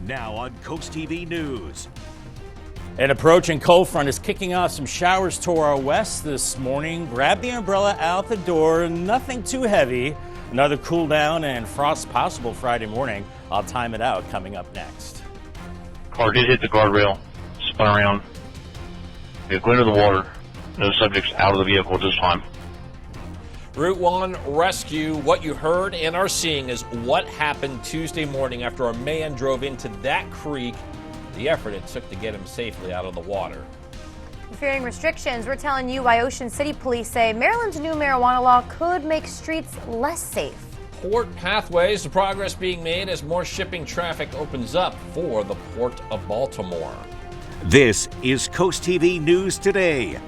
Now on CoastTV News. An approaching cold front is kicking off some showers to our west this morning. Grab the umbrella out the door, nothing too heavy. Another cool down and frost possible Friday morning. I'll time it out coming up next. Car did hit the guardrail, spun around. It went into the water. No subjects out of the vehicle at this time. Route 1 rescue. What you heard and are seeing is what happened Tuesday morning after a man drove into that creek. The effort it took to get him safely out of the water. Fearing restrictions, we're telling you why Ocean City police say Maryland's new marijuana law could make streets less safe. Port pathways, the progress being made as more shipping traffic opens up for the Port of Baltimore. This is CoastTV News Today.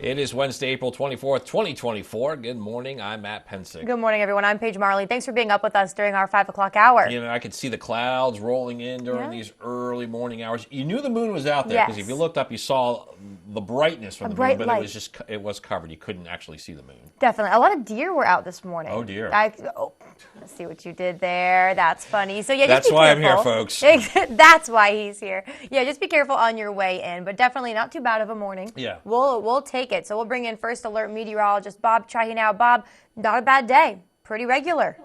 It is Wednesday, April 24th, 2024. Good morning. I'm Matt Pensick. Good morning, everyone. I'm Paige Marley. Thanks for being up with us during our 5 o'clock hour. You know, I could see the clouds rolling in during these early morning hours. You knew the moon was out there because if you looked up, you saw the brightness from the moon, but it was covered. You couldn't actually see the moon. Definitely. A lot of deer were out this morning. Oh, dear. Let's see what you did there. That's funny. So yeah, that's just be why careful. I'm here, folks. That's why he's here. Yeah, just be careful on your way in, but definitely not too bad of a morning. Yeah. We'll take it. So we'll bring in First Alert meteorologist Bob Chahi now. Bob, not a bad day. Pretty regular.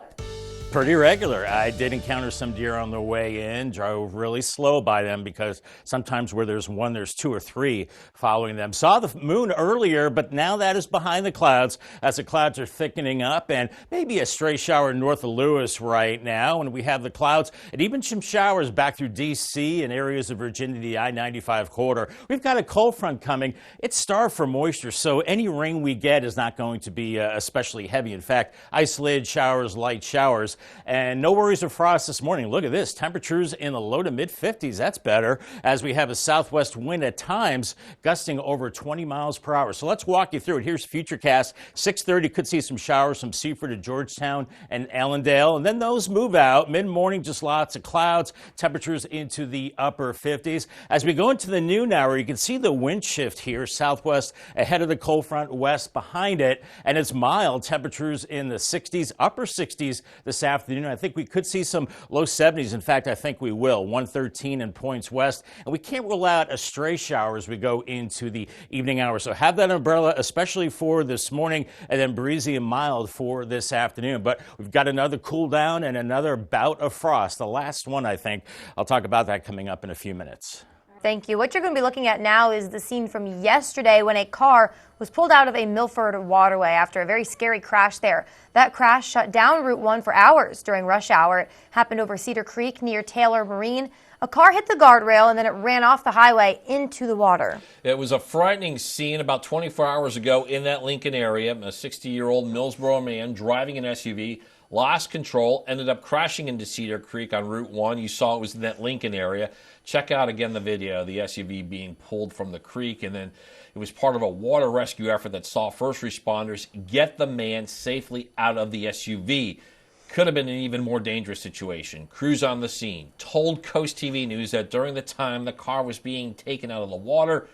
Pretty regular. I did encounter some deer on the way in, drove really slow by them because sometimes where there's one, there's two or three following them. Saw the moon earlier, but now that is behind the clouds as the clouds are thickening up, and maybe a stray shower north of Lewis right now. And we have the clouds and even some showers back through D.C. and areas of Virginia, the I-95 corridor. We've got a cold front coming. It's starved for moisture, so any rain we get is not going to be especially heavy. In fact, isolated showers, light showers. And no worries of frost this morning. Look at this. Temperatures in the low to mid 50s. That's better as we have a southwest wind at times gusting over 20 miles per hour. So let's walk you through it. Here's Futurecast. 6:30 could see some showers from Seaford to Georgetown and Allendale. And then those move out. Mid-morning, just lots of clouds. Temperatures into the upper 50s. As we go into the noon hour, you can see the wind shift here. Southwest ahead of the cold front, west behind it. And it's mild. Temperatures in the 60s, upper 60s this afternoon. I think we could see some low 70s. In fact, I think we will. 113 in points west. And we can't rule out a stray shower as we go into the evening hours. So have that umbrella, especially for this morning, and then breezy and mild for this afternoon. But we've got another cool down and another bout of frost. The last one, I think. I'll talk about that coming up in a few minutes. Thank you. What you're going to be looking at now is the scene from yesterday when a car was pulled out of a Milford waterway after a very scary crash there. That crash shut down Route 1 for hours during rush hour. It happened over Cedar Creek near Taylor Marine. A car hit the guardrail and then it ran off the highway into the water. It was a frightening scene about 24 hours ago in that Lincoln area. A 60-year-old Millsboro man driving an SUV lost control, ended up crashing into Cedar Creek on Route 1. You saw it was in that Lincoln area. Check out again the video, the SUV being pulled from the creek, and then it was part of a water rescue effort that saw first responders get the man safely out of the SUV. Could have been an even more dangerous situation. Crews on the scene told CoastTV News that during the time the car was being taken out of the water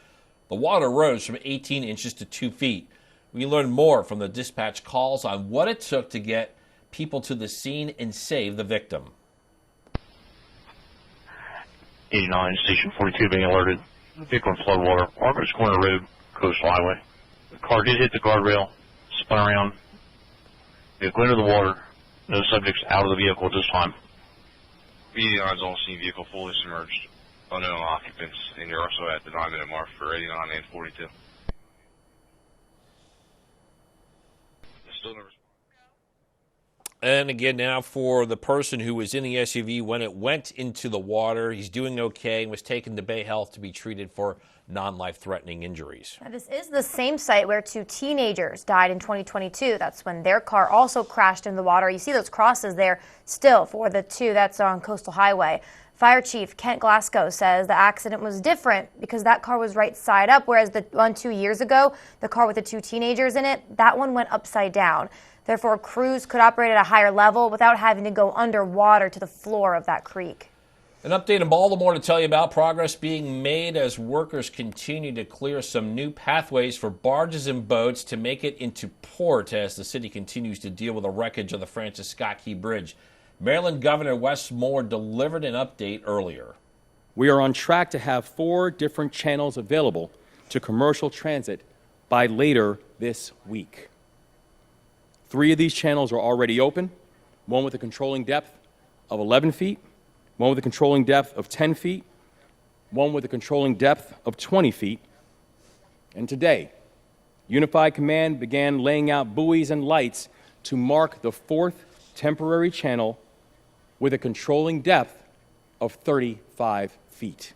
rose from 18 inches to 2 feet. We learned more from the dispatch calls on what it took to get people to the scene and save the victim. 89, Station 42 being alerted. Vehicle in floodwater. Argos Corner Road, Coastal Highway. The car did hit the guardrail, spun around. It went into the water. No subjects out of the vehicle at this time. Medians on scene, vehicle fully submerged. Unknown occupants, and you're also at the 9-minute mark for 89 and 42. Still never. And again, now for the person who was in the SUV when it went into the water, he's doing okay and was taken to Bay Health to be treated for non-life-threatening injuries. Now, this is the same site where 2 teenagers died in 2022. That's when their car also crashed in the water. You see those crosses there still for the 2. That's on Coastal Highway. Fire Chief Kent Glasgow says the accident was different because that car was right side up, whereas the one 2 years ago, the car with the 2 teenagers in it, that one went upside down. Therefore, crews could operate at a higher level without having to go underwater to the floor of that creek. An update in Baltimore to tell you about progress being made as workers continue to clear some new pathways for barges and boats to make it into port as the city continues to deal with the wreckage of the Francis Scott Key Bridge. Maryland Governor Wes Moore delivered an update earlier. We are on track to have 4 different channels available to commercial transit by later this week. 3 of these channels are already open, one with a controlling depth of 11 feet, one with a controlling depth of 10 feet, one with a controlling depth of 20 feet. And today, Unified Command began laying out buoys and lights to mark the 4th temporary channel with a controlling depth of 35 feet.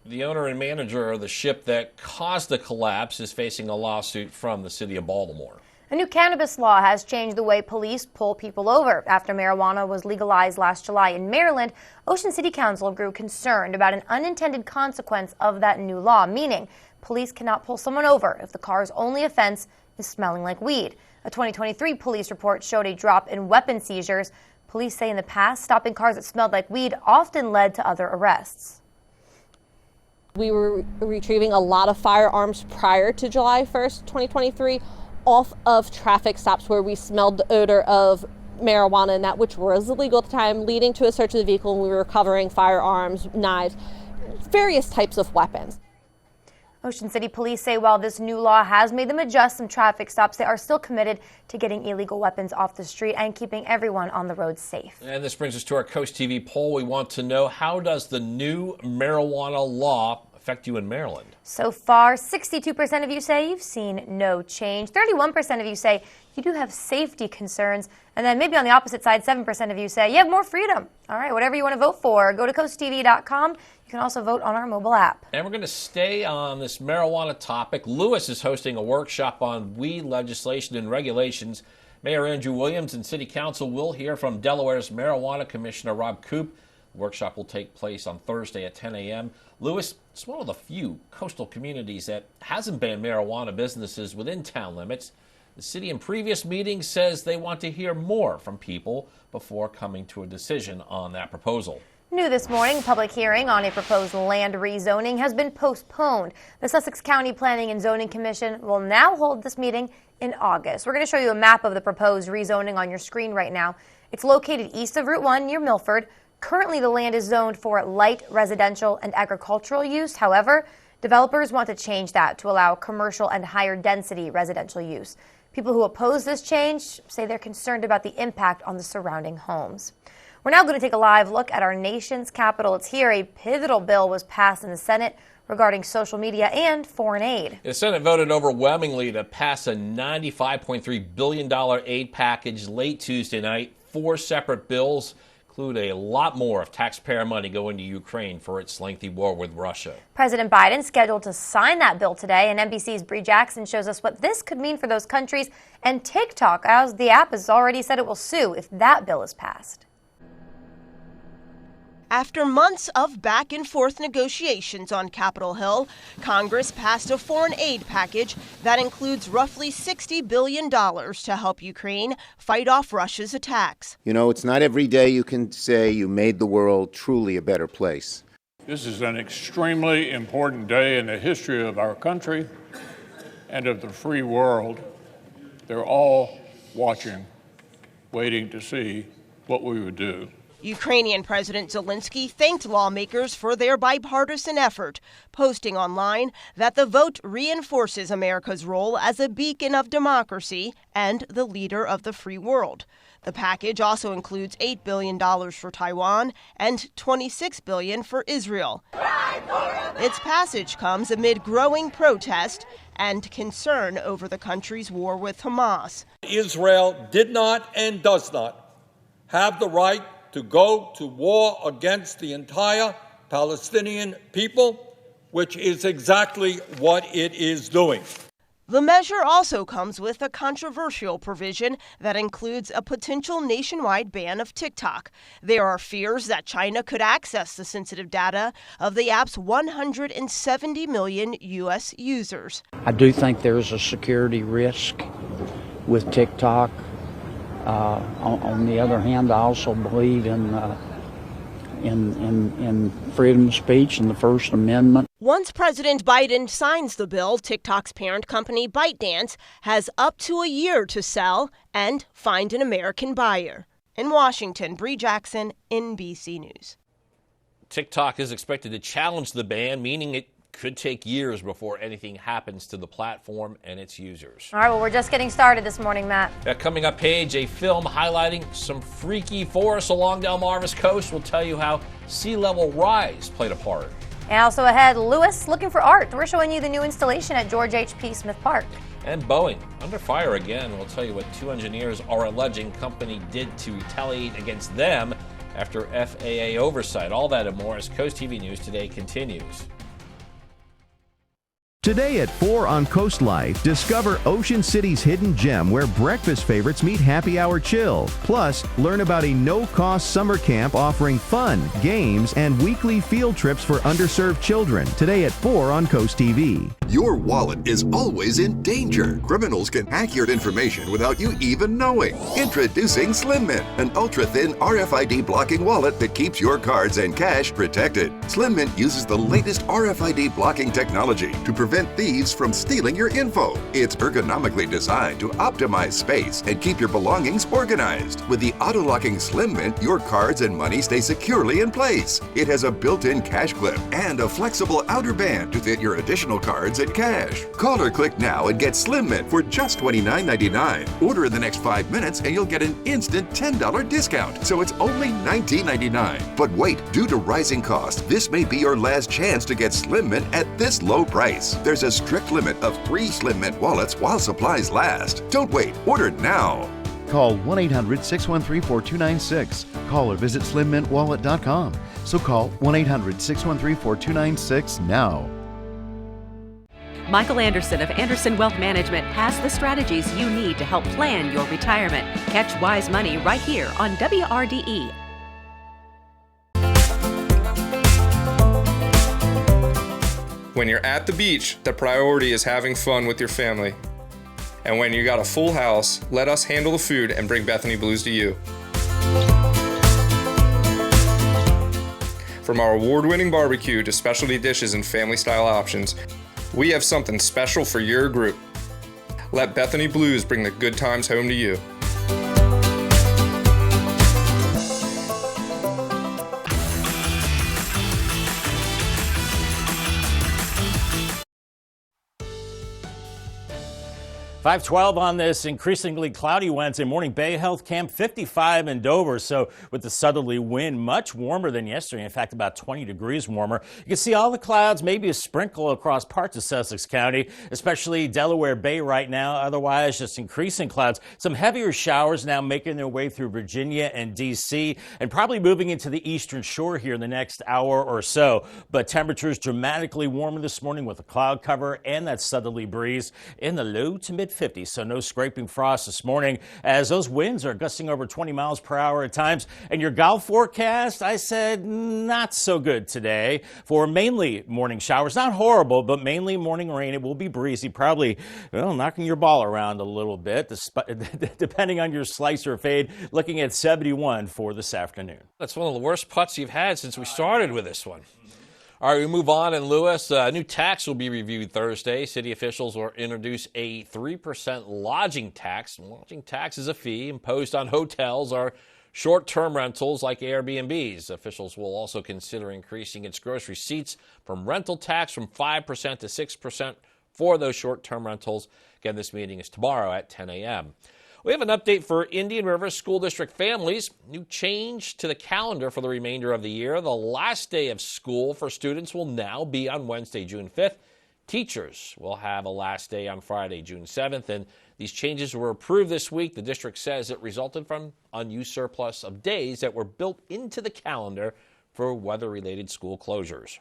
The owner and manager of the ship that caused the collapse is facing a lawsuit from the city of Baltimore. A new cannabis law has changed the way police pull people over. After marijuana was legalized last July in Maryland, Ocean City Council grew concerned about an unintended consequence of that new law, meaning police cannot pull someone over if the car's only offense is smelling like weed. A 2023 police report showed a drop in weapon seizures. Police say in the past, stopping cars that smelled like weed often led to other arrests. We were retrieving a lot of firearms prior to July 1st, 2023, off of traffic stops where we smelled the odor of marijuana and that which was illegal at the time, leading to a search of the vehicle, and we were recovering firearms, knives, various types of weapons. Ocean City police say while this new law has made them adjust some traffic stops, they are still committed to getting illegal weapons off the street and keeping everyone on the road safe. And this brings us to our CoastTV poll. We want to know, how does the new marijuana law affect you in Maryland? So far, 62% of you say you've seen no change. 31% of you say you do have safety concerns. And then maybe on the opposite side, 7% of you say you have more freedom. All right, whatever you want to vote for, go to coasttv.com. You can also vote on our mobile app. And we're going to stay on this marijuana topic. Lewis is hosting a workshop on weed legislation and regulations. Mayor Andrew Williams and City Council will hear from Delaware's Marijuana Commissioner Rob Koop. The workshop will take place on Thursday at 10 a.m. Lewis is one of the few coastal communities that hasn't banned marijuana businesses within town limits. The city in previous meetings says they want to hear more from people before coming to a decision on that proposal. New this morning, a public hearing on a proposed land rezoning has been postponed. The Sussex County Planning and Zoning Commission will now hold this meeting in August. We're going to show you a map of the proposed rezoning on your screen right now. It's located east of Route 1 near Milford. Currently, the land is zoned for light residential and agricultural use. However, developers want to change that to allow commercial and higher density residential use. People who oppose this change say they're concerned about the impact on the surrounding homes. We're now going to take a live look at our nation's capital. It's here. A pivotal bill was passed in the Senate regarding social media and foreign aid. The Senate voted overwhelmingly to pass a $95.3 billion aid package late Tuesday night. 4 separate bills include a lot more of taxpayer money going to Ukraine for its lengthy war with Russia. President Biden scheduled to sign that bill today, and NBC's Bree Jackson shows us what this could mean for those countries and TikTok, as the app has already said it will sue if that bill is passed. After months of back-and-forth negotiations on Capitol Hill, Congress passed a foreign aid package that includes roughly $60 billion to help Ukraine fight off Russia's attacks. You know, it's not every day you can say you made the world truly a better place. This is an extremely important day in the history of our country and of the free world. They're all watching, waiting to see what we would do. Ukrainian President Zelensky thanked lawmakers for their bipartisan effort, posting online that the vote reinforces America's role as a beacon of democracy and the leader of the free world. The package also includes $8 billion for Taiwan and $26 billion for Israel. Its passage comes amid growing protest and concern over the country's war with Hamas. Israel did not and does not have the right to go to war against the entire Palestinian people, which is exactly what it is doing. The measure also comes with a controversial provision that includes a potential nationwide ban of TikTok. There are fears that China could access the sensitive data of the app's 170 million U.S. users. I do think there is a security risk with TikTok. On the other hand, I also believe in freedom of speech and the First Amendment. Once President Biden signs the bill, TikTok's parent company ByteDance has up to a year to sell and find an American buyer. In Washington, Bree Jackson, NBC News. TikTok is expected to challenge the ban, meaning it could take years before anything happens to the platform and its users. All right, well, we're just getting started this morning, Matt. Coming up, Paige, a film highlighting some freaky forests along Delmarva's coast will tell you how sea level rise played a part. And also ahead, Lewis looking for art. We're showing you the new installation at George H.P. Smith Park. And Boeing, under fire again. We'll tell you what two engineers are alleging company did to retaliate against them after FAA oversight. All that and more as CoastTV News Today continues. Today at 4 on Coast Life, discover Ocean City's hidden gem where breakfast favorites meet happy hour chill. Plus, learn about a no-cost summer camp offering fun, games, and weekly field trips for underserved children. Today at 4 on Coast TV. Your wallet is always in danger. Criminals can hack your information without you even knowing. Introducing Slim Mint, an ultra-thin RFID blocking wallet that keeps your cards and cash protected. Slim Mint uses the latest RFID blocking technology to prevent thieves from stealing your info. It's ergonomically designed to optimize space and keep your belongings organized. With the auto-locking Slim Mint, your cards and money stay securely in place. It has a built-in cash clip and a flexible outer band to fit your additional cards and cash. Call or click now and get Slim Mint for just $29.99. Order in the next 5 minutes and you'll get an instant $10 discount, so it's only $19.99. But wait, due to rising costs, this may be your last chance to get Slim Mint at this low price. There's a strict limit of 3 Slim Mint wallets while supplies last. Don't wait, order now. Call 1-800-613-4296. Call or visit slimmintwallet.com. So call 1-800-613-4296 now. Michael Anderson of Anderson Wealth Management has the strategies you need to help plan your retirement. Catch Wise Money right here on WRDE. When you're at the beach, the priority is having fun with your family. And when you got a full house, let us handle the food and bring Bethany Blues to you. From our award-winning barbecue to specialty dishes and family-style options, we have something special for your group. Let Bethany Blues bring the good times home to you. .512 on this increasingly cloudy Wednesday morning. Bay Health Camp 55 in Dover. So with the southerly wind, much warmer than yesterday. In fact, about 20 degrees warmer. You can see all the clouds, maybe a sprinkle across parts of Sussex County, especially Delaware Bay right now. Otherwise, just increasing clouds. Some heavier showers now making their way through Virginia and D.C. and probably moving into the eastern shore here in the next hour or so. But temperatures dramatically warmer this morning with a cloud cover and that southerly breeze in the low to mid 50s, so no scraping frost this morning as those winds are gusting over 20 miles per hour at times. And your golf forecast, I said not so good today for mainly morning showers. Not horrible, but mainly morning rain. It will be breezy, probably knocking your ball around a little bit, depending on your slice or fade. Looking at 71 for this afternoon. That's one of the worst putts you've had since we started with this one. All right, we move on. And Lewis, a new tax will be reviewed Thursday. City officials will introduce a 3% lodging tax. Lodging tax is a fee imposed on hotels or short-term rentals like Airbnbs. Officials will also consider increasing its gross receipts from rental tax from 5% to 6% for those short-term rentals. Again, this meeting is tomorrow at 10 a.m. We have an update for Indian River School District families. New change to the calendar for the remainder of the year. The last day of school for students will now be on Wednesday, June 5th. Teachers will have a last day on Friday, June 7th. And these changes were approved this week. The district says it resulted from unused surplus of days that were built into the calendar for weather-related school closures.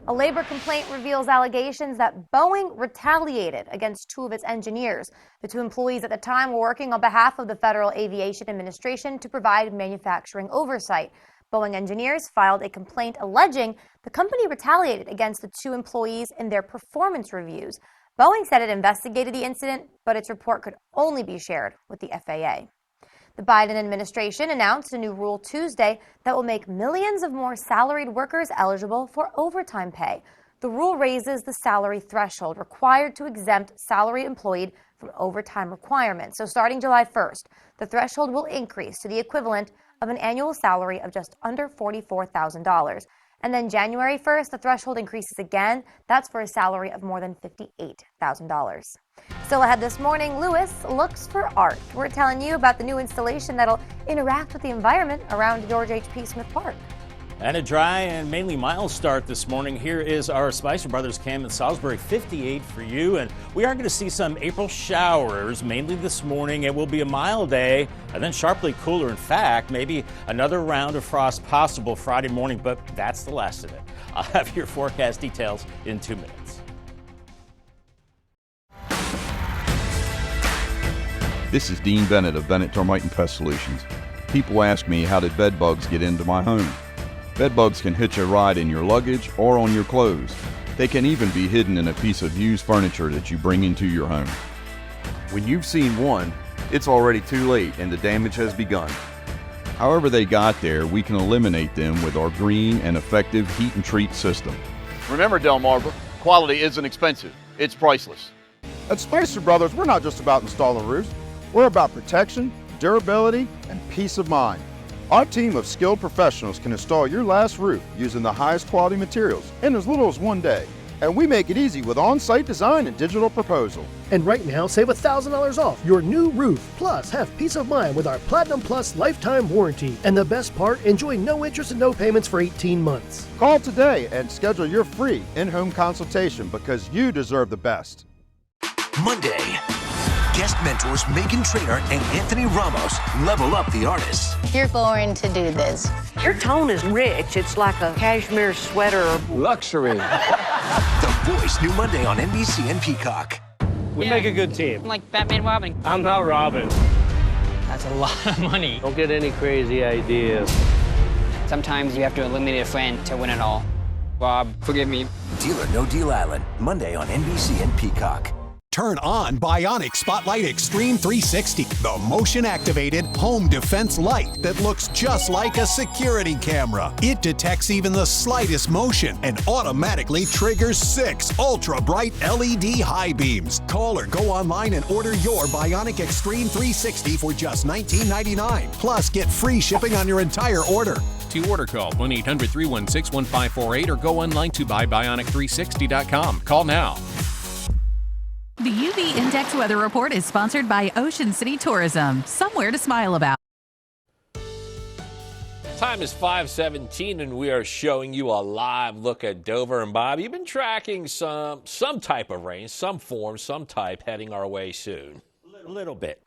A labor complaint reveals allegations that Boeing retaliated against 2 of its engineers. The 2 employees at the time were working on behalf of the Federal Aviation Administration to provide manufacturing oversight. Boeing engineers filed a complaint alleging the company retaliated against the 2 employees in their performance reviews. Boeing said it investigated the incident, but its report could only be shared with the FAA. The Biden administration announced a new rule Tuesday that will make millions of more salaried workers eligible for overtime pay. The rule raises the salary threshold required to exempt salaried employed from overtime requirements. So starting July 1st, the threshold will increase to the equivalent of an annual salary of just under $44,000. And then January 1st, the threshold increases again. That's for a salary of more than $58,000. Still ahead this morning, Lewis looks for art. We're telling you about the new installation that'll interact with the environment around George H.P. Smith Park. And a dry and mainly mild start this morning. Here is our Spicer Brothers cam in Salisbury, 58 for you. And we are going to see some April showers, mainly this morning. It will be a mild day and then sharply cooler. In fact, maybe another round of frost possible Friday morning, but that's the last of it. I'll have your forecast details in 2 minutes. This is Dean Bennett of Bennett Termite and Pest Solutions. People ask me, how did bed bugs get into my home? Bed bugs can hitch a ride in your luggage or on your clothes. They can even be hidden in a piece of used furniture that you bring into your home. When you've seen one, it's already too late and the damage has begun. However they got there, we can eliminate them with our green and effective heat and treat system. Remember, Delmarva, quality isn't expensive, it's priceless. At Spicer Brothers, we're not just about installing roofs, we're about protection, durability, and peace of mind. Our team of skilled professionals can install your last roof using the highest quality materials in as little as 1 day. And we make it easy with on-site design and digital proposal. And right now, save $1,000 off your new roof. Plus, have peace of mind with our Platinum Plus lifetime warranty. And the best part, enjoy no interest and no payments for 18 months. Call today and schedule your free in-home consultation because you deserve the best. Monday, guest mentors Megan Trainor and Anthony Ramos level up the artists. You're born to do this. Your tone is rich. It's like a cashmere sweater. Luxury. The Voice, new Monday on NBC and Peacock. We make a good team. Like Batman Robin. I'm not Robin. That's a lot of money. Don't get any crazy ideas. Sometimes you have to eliminate a friend to win it all. Bob, forgive me. Deal or No Deal Island, Monday on NBC and Peacock. Turn on Bionic Spotlight Extreme 360, the motion-activated home defense light that looks just like a security camera. It detects even the slightest motion and automatically triggers 6 ultra-bright LED high beams. Call or go online and order your Bionic Extreme 360 for just $19.99. Plus, get free shipping on your entire order. To order, call 1-800-316-1548 or go online to buybionic360.com. Call now. The UV Index Weather Report is sponsored by Ocean City Tourism. Somewhere to smile about. Time is 5:17 and we are showing you a live look at Dover. And Bob, you've been tracking some type of rain, some form, some type heading our way soon. A little bit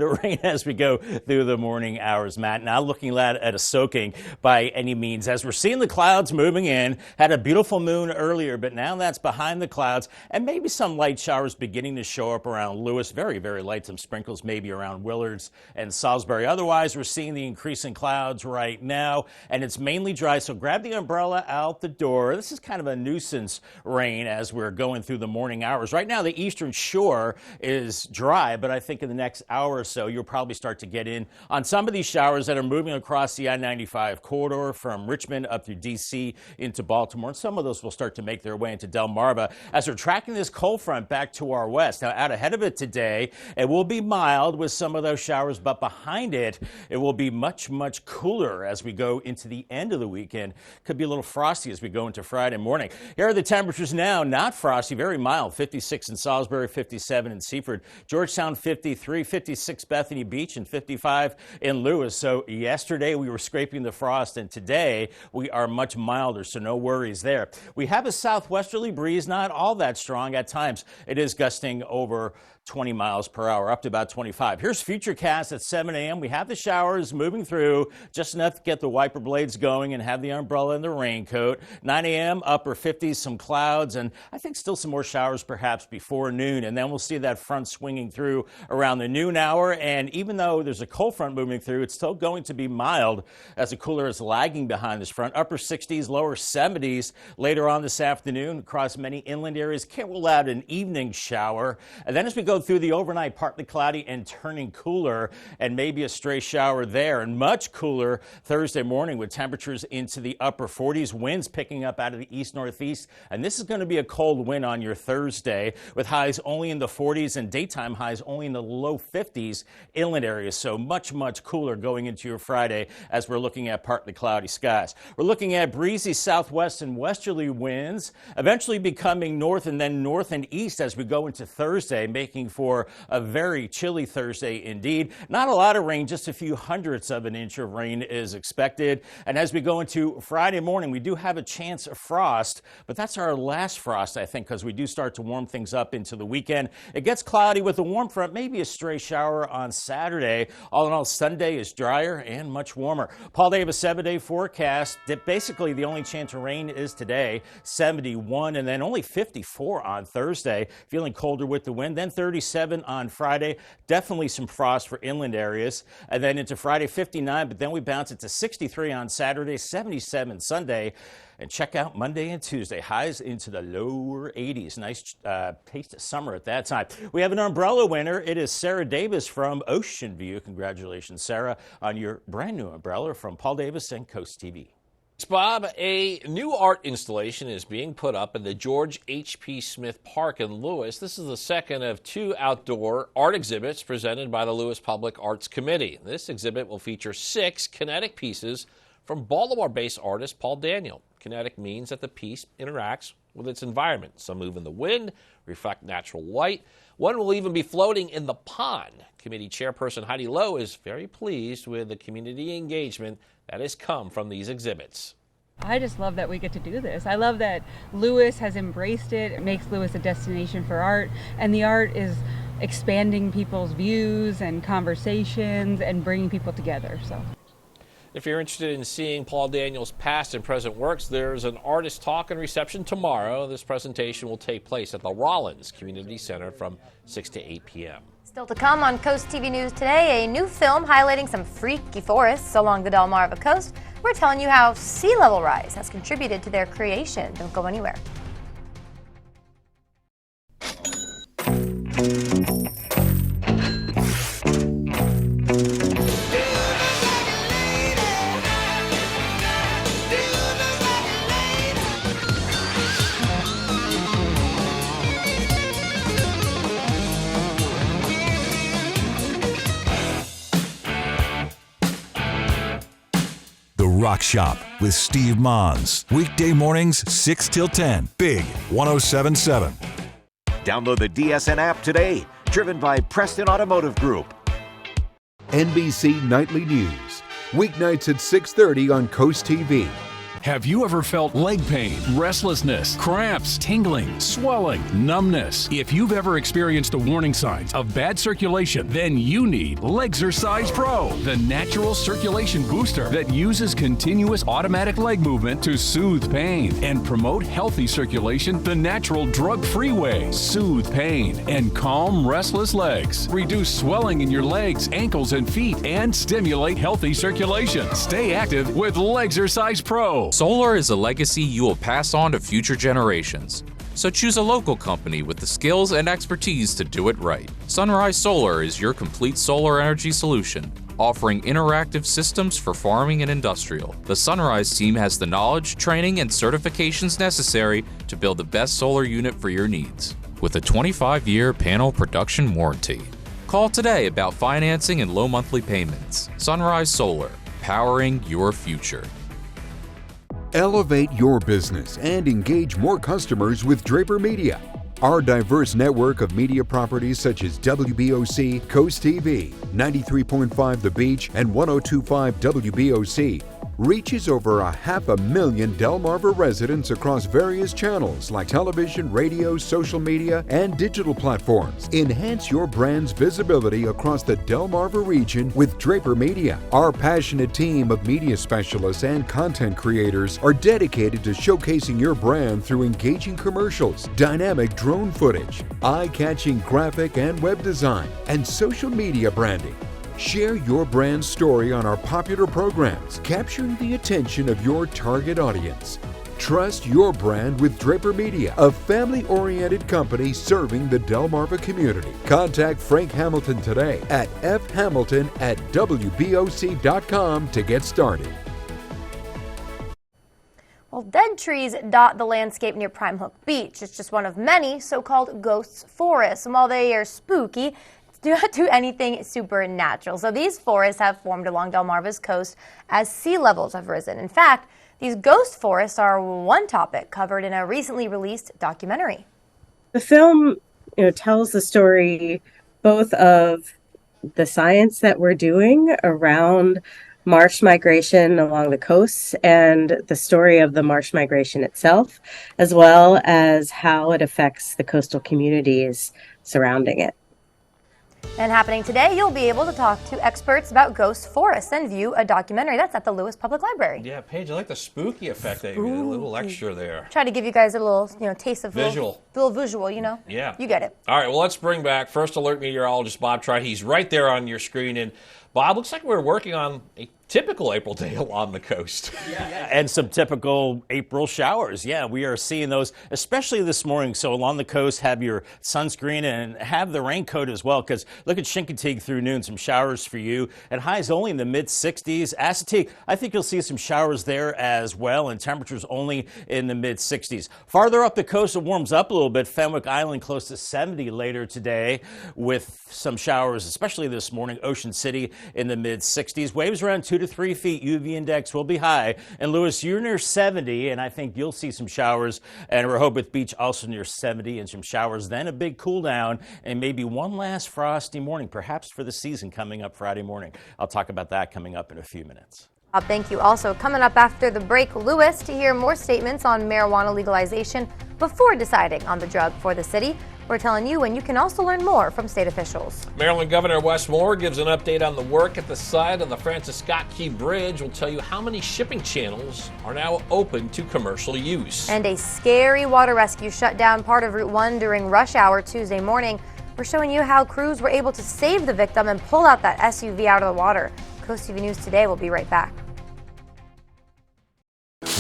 of rain as we go through the morning hours, Matt. Not looking at a soaking by any means as we're seeing the clouds moving in. Had a beautiful moon earlier, but now that's behind the clouds and maybe some light showers beginning to show up around Lewis. Very, very light. Some sprinkles maybe around Willards and Salisbury. Otherwise, we're seeing the increasing clouds right now and it's mainly dry. So grab the umbrella out the door. This is kind of a nuisance rain as we're going through the morning hours. Right now, the eastern shore is dry, but I think in the next hour or so, you'll probably start to get in on some of these showers that are moving across the I-95 corridor from Richmond up through D.C. into Baltimore. And some of those will start to make their way into Delmarva as we're tracking this cold front back to our west. Now, out ahead of it today, it will be mild with some of those showers, but behind it, it will be much, much cooler as we go into the end of the weekend. Could be a little frosty as we go into Friday morning. Here are the temperatures now. Not frosty, very mild. 56 in Salisbury, 57 in Seaford, Georgetown 53, 56 Bethany Beach, and 55 in Lewis. So yesterday we were scraping the frost, and today we are much milder, so no worries there. We have a southwesterly breeze, not all that strong at times. It is gusting over 20 miles per hour, up to about 25. Here's Futurecast at 7 a.m. We have the showers moving through, just enough to get the wiper blades going and have the umbrella and the raincoat. 9 a.m., upper 50s, some clouds, and I think still some more showers perhaps before noon. And then we'll see that front swinging through around the noon hour. And even though there's a cold front moving through, it's still going to be mild as the cooler is lagging behind this front. Upper 60s, lower 70s later on this afternoon across many inland areas. Can't rule out an evening shower. And then as we go go through the overnight, partly cloudy and turning cooler, and maybe a stray shower there. And much cooler Thursday morning with temperatures into the upper 40s, winds picking up out of the east-northeast. And this is going to be a cold wind on your Thursday with highs only in the 40s and daytime highs only in the low 50s inland areas. So much cooler going into your Friday as we're looking at partly cloudy skies. We're looking at breezy southwest and westerly winds, eventually becoming north and then north and east as we go into Thursday, making for a very chilly Thursday indeed. Not a lot of rain, just a few hundredths of an inch of rain is expected. And as we go into Friday morning, we do have a chance of frost, but that's our last frost, I think, because we do start to warm things up into the weekend. It gets cloudy with a warm front, maybe a stray shower on Saturday. All in all, Sunday is drier and much warmer. Paul Davis 7-day forecast. Basically, the only chance of rain is today, 71, and then only 54 on Thursday. Feeling colder with the wind, then 37 on Friday. Definitely some frost for inland areas. And then into Friday, 59, but then we bounce it to 63 on Saturday, 77 Sunday. And check out Monday and Tuesday, highs into the lower 80s. Nice taste of summer at that time. We have an umbrella winner. It is Sarah Davis from Ocean View. Congratulations, Sarah, on your brand new umbrella from Paul Davis and CoastTV. Bob, a new art installation is being put up in the George H.P. Smith Park in Lewis. This is the second of two outdoor art exhibits presented by the Lewis Public Arts Committee. This exhibit will feature 6 kinetic pieces from Baltimore-based artist Paul Daniel. Kinetic means that the piece interacts with its environment. Some move in the wind, reflect natural light. One will even be floating in the pond. Committee chairperson Heidi Lowe is very pleased with the community engagement that has come from these exhibits. I just love that we get to do this. I love that Lewis has embraced it. It makes Lewis a destination for art, and the art is expanding people's views and conversations and bringing people together. So, if you're interested in seeing Paul Daniel's past and present works, there's an artist talk and reception tomorrow. This presentation will take place at the Rollins Community Center from 6 to 8 p.m. Still to come on Coast TV News today, a new film highlighting some freaky forests along the Delmarva coast. We're telling you how sea level rise has contributed to their creation. Don't go anywhere. Rock Shop with Steve Mons. Weekday mornings, 6 till 10. Big 107.7. Download the DSN app today. Driven by Preston Automotive Group. NBC Nightly News. Weeknights at 6:30 on Coast TV. Have you ever felt leg pain, restlessness, cramps, tingling, swelling, numbness? If you've ever experienced the warning signs of bad circulation, then you need Legzercise Pro, the natural circulation booster that uses continuous automatic leg movement to soothe pain and promote healthy circulation the natural drug-free way. Soothe pain and calm restless legs. Reduce swelling in your legs, ankles, and feet and stimulate healthy circulation. Stay active with Legzercise Pro. Solar is a legacy you will pass on to future generations. So choose a local company with the skills and expertise to do it right. Sunrise Solar is your complete solar energy solution, offering interactive systems for farming and industrial. The Sunrise team has the knowledge, training, and certifications necessary to build the best solar unit for your needs. With a 25-year panel production warranty. Call today about financing and low monthly payments. Sunrise Solar, powering your future. Elevate your business and engage more customers with Draper Media. Our diverse network of media properties such as WBOC, Coast TV, 93.5 The Beach, and 102.5 WBOC reaches over 500,000 Delmarva residents across various channels like television, radio, social media, and digital platforms. Enhance your brand's visibility across the Delmarva region with Draper Media. Our passionate team of media specialists and content creators are dedicated to showcasing your brand through engaging commercials, dynamic drone footage, eye-catching graphic and web design, and social media branding. Share your brand story on our popular programs, capturing the attention of your target audience. Trust your brand with Draper Media, a family-oriented company serving the Delmarva community. Contact Frank Hamilton today at fhamilton@wboc.com to get started. Well, dead trees dot the landscape near Prime Hook Beach. It's just one of many so-called ghost forests. And while they are spooky, do not do anything supernatural. So these forests have formed along Delmarva's coast as sea levels have risen. In fact, these ghost forests are one topic covered in a recently released documentary. The film, tells the story both of the science that we're doing around marsh migration along the coasts and the story of the marsh migration itself, as well as how it affects the coastal communities surrounding it. And happening today, you'll be able to talk to experts about ghost forests and view a documentary. That's at the Lewis Public Library. Yeah, Paige, I like the spooky effect that you did, a little extra there. Try to give you guys a little, taste of Visual. Little visual, Yeah. You get it. All right, well, let's bring back First Alert meteorologist Bob Trott. He's right there on your screen. And Bob, looks like we're working on a typical April day along the coast. And some typical April showers. Yeah, we are seeing those, especially this morning. So along the coast, have your sunscreen and have the raincoat as well, because look at Chincoteague through noon, some showers for you. And highs only in the mid-60s. Assateague, I think you'll see some showers there as well, and temperatures only in the mid-60s. Farther up the coast, it warms up a little bit. Fenwick Island close to 70 later today with some showers, especially this morning. Ocean City in the mid-60s. Waves around 2 to 3 feet. UV index will be high. And Lewis, you're near 70, and I think you'll see some showers. And Rehoboth Beach also near 70 and some showers. Then a big cool down and maybe one last frosty morning, perhaps for the season coming up Friday morning. I'll talk about that coming up in a few minutes. Thank you. Also, coming up after the break, Lewis, to hear more statements on marijuana legalization before deciding on the drug for the city. We're telling you, and you can also learn more from state officials. Maryland Governor Wes Moore gives an update on the work at the site of the Francis Scott Key Bridge. We'll tell you how many shipping channels are now open to commercial use. And a scary water rescue shut down part of Route 1 during rush hour Tuesday morning. We're showing you how crews were able to save the victim and pull out that SUV out of the water. CoastTV News Today will be right back.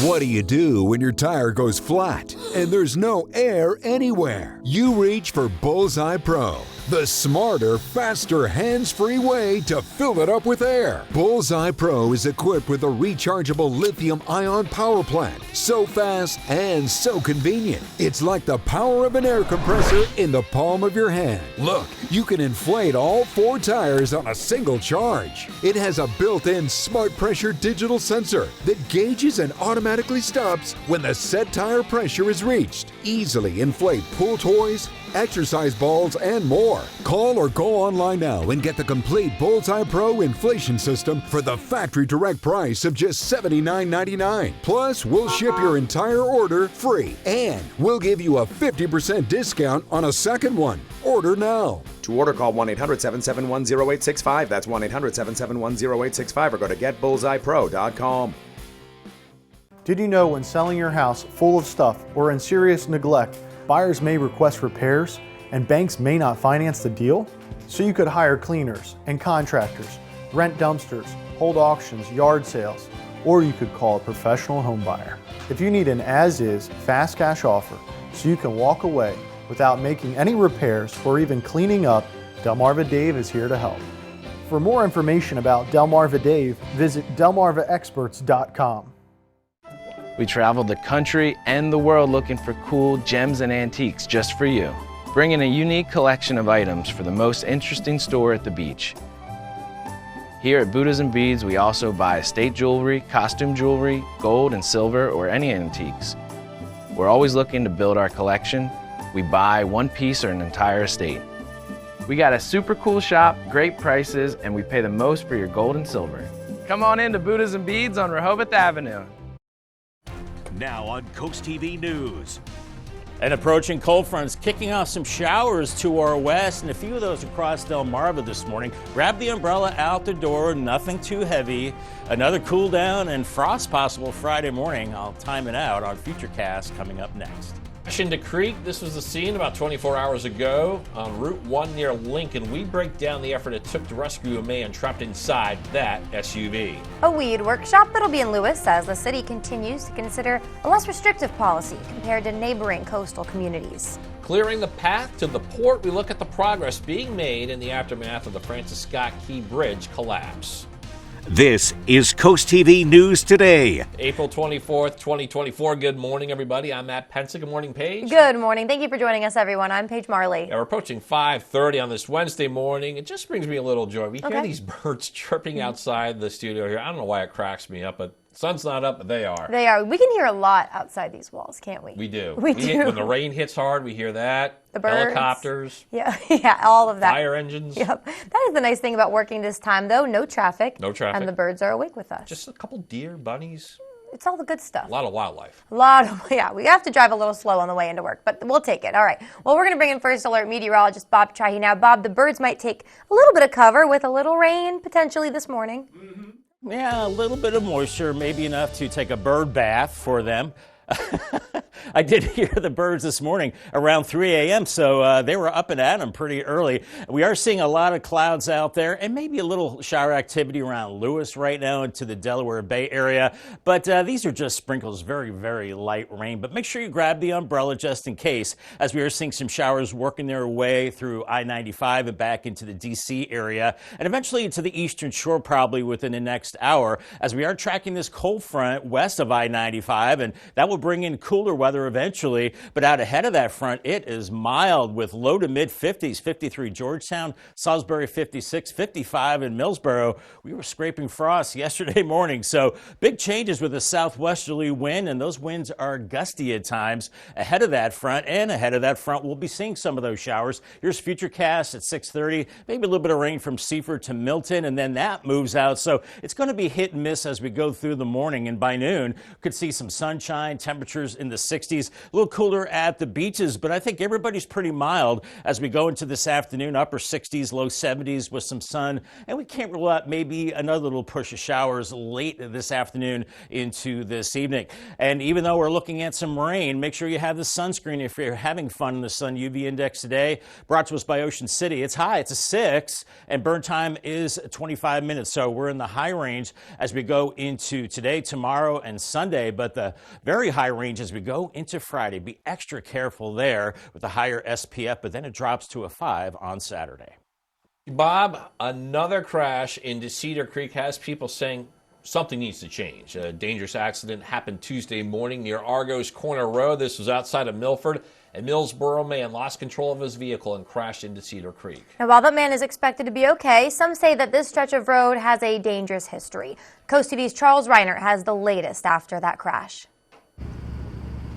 What do you do when your tire goes flat and there's no air anywhere? You reach for Bullseye Pro, the smarter, faster, hands-free way to fill it up with air. Bullseye Pro is equipped with a rechargeable lithium-ion power plant. So fast and so convenient. It's like the power of an air compressor in the palm of your hand. Look, you can inflate all 4 tires on a single charge. It has a built-in smart pressure digital sensor that gauges and automatically stops when the set tire pressure is reached. Easily inflate pool toys, exercise balls, and more. Call or go online now and get the complete Bullseye Pro inflation system for the factory direct price of just $79.99. Plus, we'll ship your entire order free, and we'll give you a 50% discount on a second one. Order now. To order, call 1-800-771-0865. That's 1-800-771-0865, or go to getbullseyepro.com. Did you know when selling your house full of stuff or in serious neglect, buyers may request repairs and banks may not finance the deal? So you could hire cleaners and contractors, rent dumpsters, hold auctions, yard sales, or you could call a professional home buyer. If you need an as-is, fast cash offer so you can walk away without making any repairs or even cleaning up, Delmarva Dave is here to help. For more information about Delmarva Dave, visit delmarvaexperts.com. We traveled the country and the world looking for cool gems and antiques just for you, bringing a unique collection of items for the most interesting store at the beach. Here at Buddhas and Beads, we also buy estate jewelry, costume jewelry, gold and silver, or any antiques. We're always looking to build our collection. We buy one piece or an entire estate. We got a super cool shop, great prices, and we pay the most for your gold and silver. Come on in to Buddhas and Beads on Rehoboth Avenue. Now on CoastTV News. And approaching cold fronts, kicking off some showers to our west, and a few of those across Delmarva this morning. Grab the umbrella out the door, nothing too heavy. Another cool down and frost possible Friday morning. I'll time it out on Futurecast coming up next. Into Creek, this was the scene about 24 hours ago on Route 1 near Lincoln. We break down the effort it took to rescue a man trapped inside that SUV. A weed workshop that'll be in Lewis as the city continues to consider a less restrictive policy compared to neighboring coastal communities. Clearing the path to the port, we look at the progress being made in the aftermath of the Francis Scott Key Bridge collapse. This is Coast TV News Today. April 24th, 2024. Good morning, everybody. I'm Matt Pensick. Good morning, Paige. Good morning. Thank you for joining us, everyone. I'm Paige Marley. Yeah, we're approaching 5:30 on this Wednesday morning. It just brings me a little joy. We hear these birds chirping outside the studio here. I don't know why it cracks me up, but sun's not up, but they are. They are. We can hear a lot outside these walls, can't we? We do. We do. When the rain hits hard, we hear that. The birds. Helicopters. Yeah, all of that. Fire engines. Yep. That is the nice thing about working this time, though. No traffic. No traffic. And the birds are awake with us. Just a couple deer, bunnies. It's all the good stuff. A lot of wildlife. We have to drive a little slow on the way into work, but we'll take it. All right. Well, we're going to bring in First Alert meteorologist Bob Trahy now. Bob, the birds might take a little bit of cover with a little rain potentially this morning. Mm-hmm. Yeah, a little bit of moisture, maybe enough to take a bird bath for them. I did hear the birds this morning around 3 a.m., so they were up and at them pretty early. We are seeing a lot of clouds out there and maybe a little shower activity around Lewis right now into the Delaware Bay area. But these are just sprinkles, very, very light rain. But make sure you grab the umbrella just in case, as we are seeing some showers working their way through I-95 and back into the D.C. area and eventually to the eastern shore probably within the next hour, as we are tracking this cold front west of I-95, and that will bring in cooler weather eventually. But out ahead of that front, it is mild with low to mid 50s, 53 Georgetown, Salisbury 56, 55 in Millsboro. We were scraping frost yesterday morning, so big changes with a southwesterly wind, and those winds are gusty at times ahead of that front. And ahead of that front, we'll be seeing some of those showers. Here's Futurecast at 6:30, maybe a little bit of rain from Seaford to Milton, and then that moves out. So it's going to be hit and miss as we go through the morning, and by noon, could see some sunshine, temperatures in the 60s, a little cooler at the beaches, but I think everybody's pretty mild as we go into this afternoon, upper 60s, low 70s with some sun, and we can't rule out maybe another little push of showers late this afternoon into this evening. And even though we're looking at some rain, make sure you have the sunscreen if you're having fun in the sun. UV index today brought to us by Ocean City. It's high, it's a 6, and burn time is 25 minutes, so we're in the high range as we go into today, tomorrow, and Sunday, but the very high range as we go into Friday. Be extra careful there with the higher SPF, but then it drops to a 5 on Saturday. Bob, another crash into Cedar Creek has people saying something needs to change. A dangerous accident happened Tuesday morning near Argos Corner Road. This was outside of Milford. A Millsboro man lost control of his vehicle and crashed into Cedar Creek. Now, while that man is expected to be okay, some say that this stretch of road has a dangerous history. Coast TV's Charles Reiner has the latest after that crash.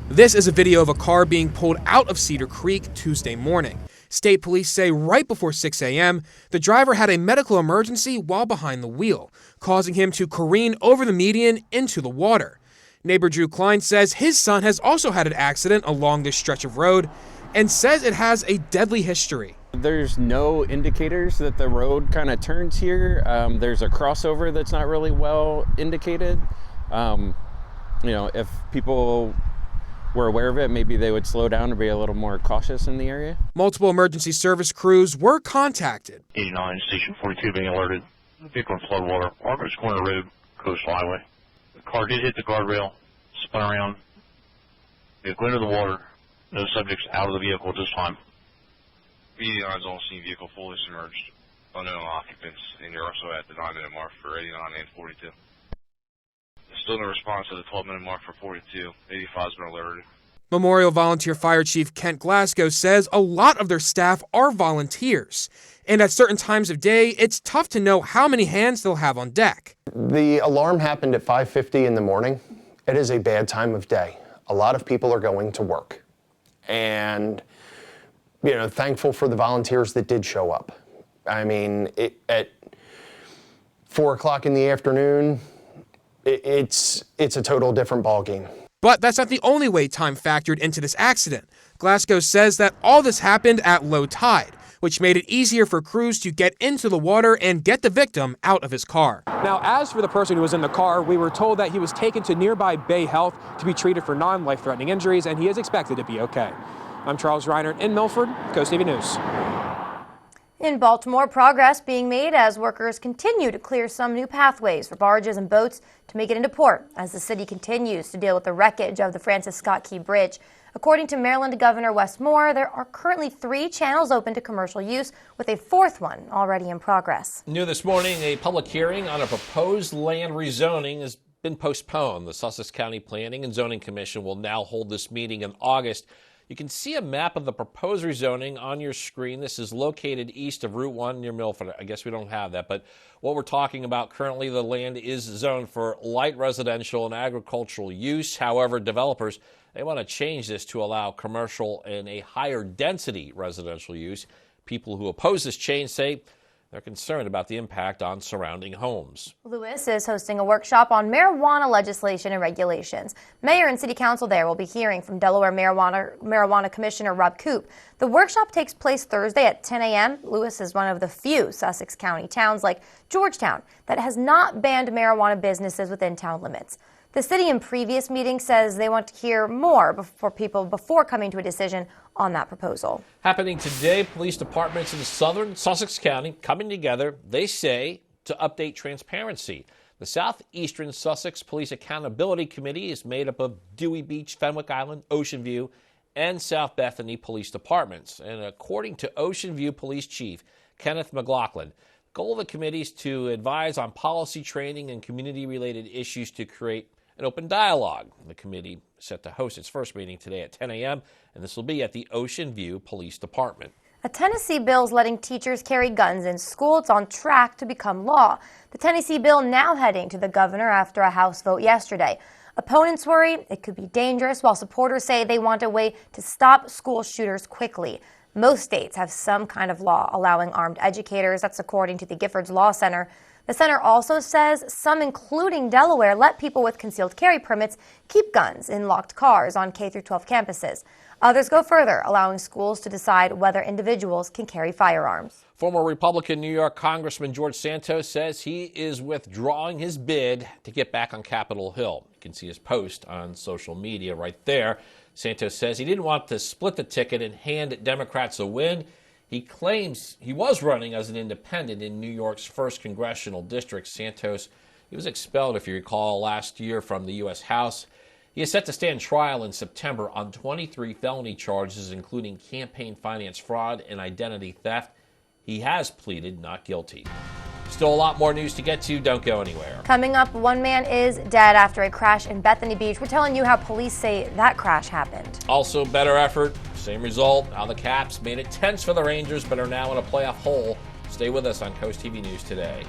This is a video of a car being pulled out of Cedar Creek Tuesday morning. State police say right before 6 a.m., the driver had a medical emergency while behind the wheel, causing him to careen over the median into the water. Neighbor Drew Klein says his son has also had an accident along this stretch of road and says it has a deadly history. There's no indicators that the road kind of turns here. There's a crossover that's not really well indicated. If people were aware of it, maybe they would slow down or be a little more cautious in the area. Multiple emergency service crews were contacted. 89, Station 42 being alerted. Vehicle in floodwater, Argos Corner Road, Coastal Highway. The car did hit the guardrail, spun around, vehicle into the water. No subjects out of the vehicle at this time. Immediate eyes all seen vehicle fully submerged. Unknown occupants, and you're also at the 9-minute mark for 89 and 42. Still no response to the 12-minute mark for 42. 85's been alerted. Memorial Volunteer Fire Chief Kent Glasgow says a lot of their staff are volunteers. And at certain times of day, it's tough to know how many hands they'll have on deck. The alarm happened at 5:50 in the morning. It is a bad time of day. A lot of people are going to work. And, thankful for the volunteers that did show up. I mean, at 4 o'clock in the afternoon, it's a total different ballgame. But that's not the only way time factored into this accident. Glasgow says that all this happened at low tide, which made it easier for crews to get into the water and get the victim out of his car. Now, as for the person who was in the car, we were told that he was taken to nearby Bay Health to be treated for non-life-threatening injuries, and he is expected to be okay. I'm Charles Reinert in Milford, CoastTV News. In Baltimore, progress being made as workers continue to clear some new pathways for barges and boats to make it into port as the city continues to deal with the wreckage of the Francis Scott Key Bridge. According to Maryland Governor Wes Moore, there are currently 3 channels open to commercial use, with a 4th one already in progress. New this morning, a public hearing on a proposed land rezoning has been postponed. The Sussex County Planning and Zoning Commission will now hold this meeting in August. You can see a map of the proposed rezoning on your screen. This is located east of Route 1 near Milford. I guess we don't have that, but what we're talking about currently, the land is zoned for light residential and agricultural use. However, developers, they want to change this to allow commercial and a higher density residential use. People who oppose this change say they're concerned about the impact on surrounding homes. Lewis is hosting a workshop on marijuana legislation and regulations. Mayor and City Council there will be hearing from Delaware Marijuana Commissioner Rob Koop. The workshop takes place Thursday at 10 a.m. Lewis is one of the few Sussex County towns like Georgetown that has not banned marijuana businesses within town limits. The city in previous meetings says they want to hear more before coming to a decision on that proposal. Happening today, police departments in southern Sussex County coming together, they say, to update transparency. The Southeastern Sussex Police Accountability Committee is made up of Dewey Beach, Fenwick Island, Ocean View, and South Bethany police departments. And according to Ocean View Police Chief Kenneth McLaughlin, the goal of the committee is to advise on policy training and community-related issues to create an open dialogue. The committee is set to host its first meeting today at 10 a.m., and this will be at the Ocean View Police Department. A Tennessee bill is letting teachers carry guns in school. It's on track to become law. The Tennessee bill now heading to the governor after a House vote yesterday. Opponents worry it could be dangerous, while supporters say they want a way to stop school shooters quickly. Most states have some kind of law allowing armed educators. That's according to the Giffords Law Center. The center also says some, including Delaware, let people with concealed carry permits keep guns in locked cars on K-12 campuses. Others go further, allowing schools to decide whether individuals can carry firearms. Former Republican New York Congressman George Santos says he is withdrawing his bid to get back on Capitol Hill. You can see his post on social media right there. Santos says he didn't want to split the ticket and hand Democrats a win. He claims he was running as an independent in New York's 1st congressional district. Santos, he was expelled, if you recall, last year from the U.S. House. He is set to stand trial in September on 23 felony charges, including campaign finance fraud and identity theft. He has pleaded not guilty. Still a lot more news to get to. Don't go anywhere. Coming up, one man is dead after a crash in Bethany Beach. We're telling you how police say that crash happened. Also, better effort, same result. Now the Caps made it tense for the Rangers, but are now in a playoff hole. Stay with us on CoastTV News Today.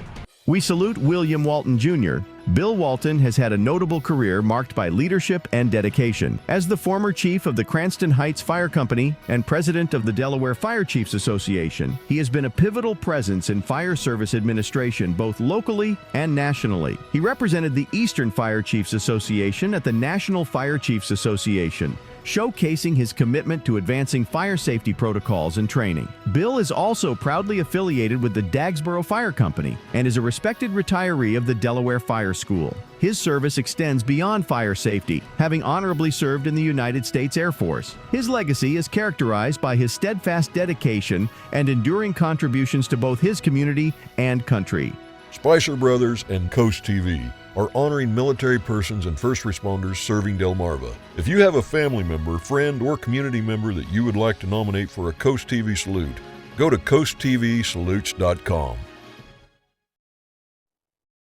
We salute William Walton Jr. Bill Walton has had a notable career marked by leadership and dedication. As the former chief of the Cranston Heights Fire Company and president of the Delaware Fire Chiefs Association, he has been a pivotal presence in fire service administration both locally and nationally. He represented the Eastern Fire Chiefs Association at the National Fire Chiefs Association, showcasing his commitment to advancing fire safety protocols and training. Bill is also proudly affiliated with the Dagsboro Fire Company and is a respected retiree of the Delaware Fire School. His service extends beyond fire safety, having honorably served in the United States Air Force. His legacy is characterized by his steadfast dedication and enduring contributions to both his community and country. Spicer Brothers and CoastTV are honoring military persons and first responders serving Delmarva. If you have a family member, friend, or community member that you would like to nominate for a CoastTV salute, go to coasttvsalutes.com.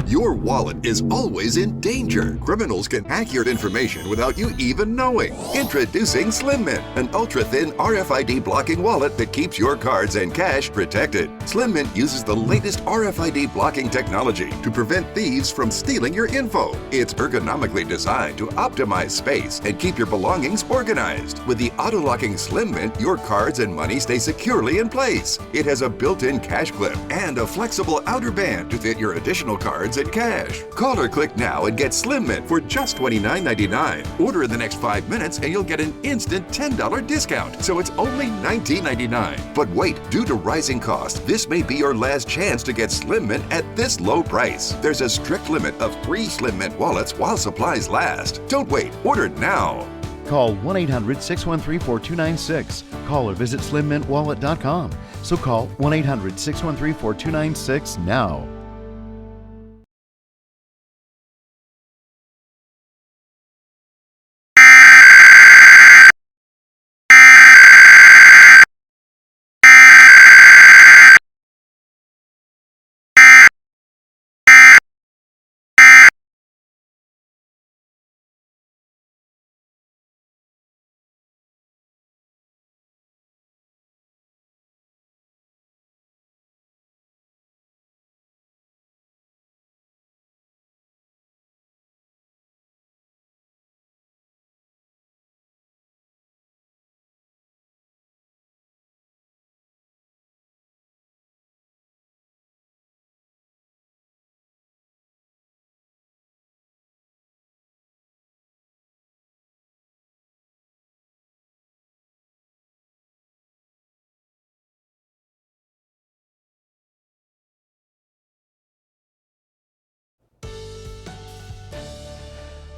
Your wallet is always in danger. Criminals can hack your information without you even knowing. Introducing Slim Mint, an ultra-thin RFID blocking wallet that keeps your cards and cash protected. Slim Mint uses the latest RFID blocking technology to prevent thieves from stealing your info. It's ergonomically designed to optimize space and keep your belongings organized. With the auto-locking Slim Mint, your cards and money stay securely in place. It has a built-in cash clip and a flexible outer band to fit your additional cards cards and cash. Call or click now and get Slim Mint for just $29.99. Order in the next 5 minutes and you'll get an instant $10 discount. So it's only $19.99. But wait, due to rising costs, this may be your last chance to get Slim Mint at this low price. There's a strict limit of 3 Slim Mint wallets while supplies last. Don't wait. Order now. Call 1-800-613-4296. Call or visit slimmintwallet.com. So call 1-800-613-4296 now.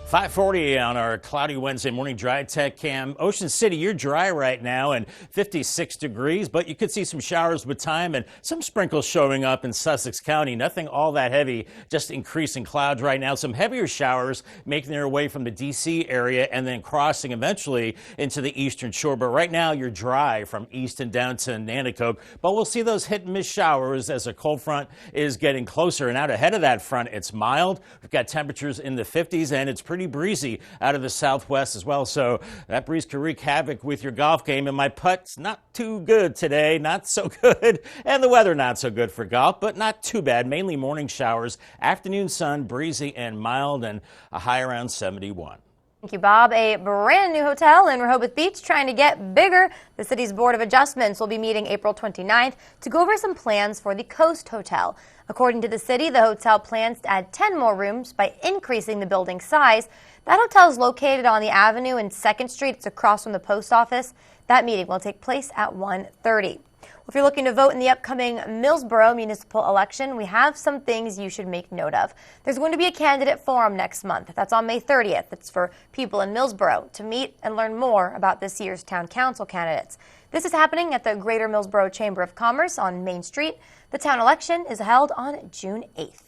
.540 on our cloudy Wednesday morning dry tech cam. Ocean City, you're dry right now and 56 degrees, but you could see some showers with time and some sprinkles showing up in Sussex County. Nothing all that heavy, just increasing clouds right now. Some heavier showers making their way from the D.C. area and then crossing eventually into the eastern shore. But right now you're dry from Easton down to Nanticoke. But we'll see those hit and miss showers as a cold front is getting closer. And out ahead of that front, it's mild. We've got temperatures in the 50s and it's pretty breezy out of the southwest as well. So that breeze could wreak havoc with your golf game. And my putt's not too good today, not so good. And the weather not so good for golf, but not too bad. Mainly morning showers, afternoon sun, breezy and mild, and a high around 71. Thank you, Bob. A brand new hotel in Rehoboth Beach trying to get bigger. The city's Board of Adjustments will be meeting April 29th to go over some plans for the Coast Hotel. According to the city, the hotel plans to add 10 more rooms by increasing the building size. That hotel is located on the avenue in 2nd Street. It's across from the post office. That meeting will take place at 1:30. If you're looking to vote in the upcoming Millsboro municipal election, we have some things you should make note of. There's going to be a candidate forum next month. That's on May 30th. It's for people in Millsboro to meet and learn more about this year's town council candidates. This is happening at the Greater Millsboro Chamber of Commerce on Main Street. The town election is held on June 8th.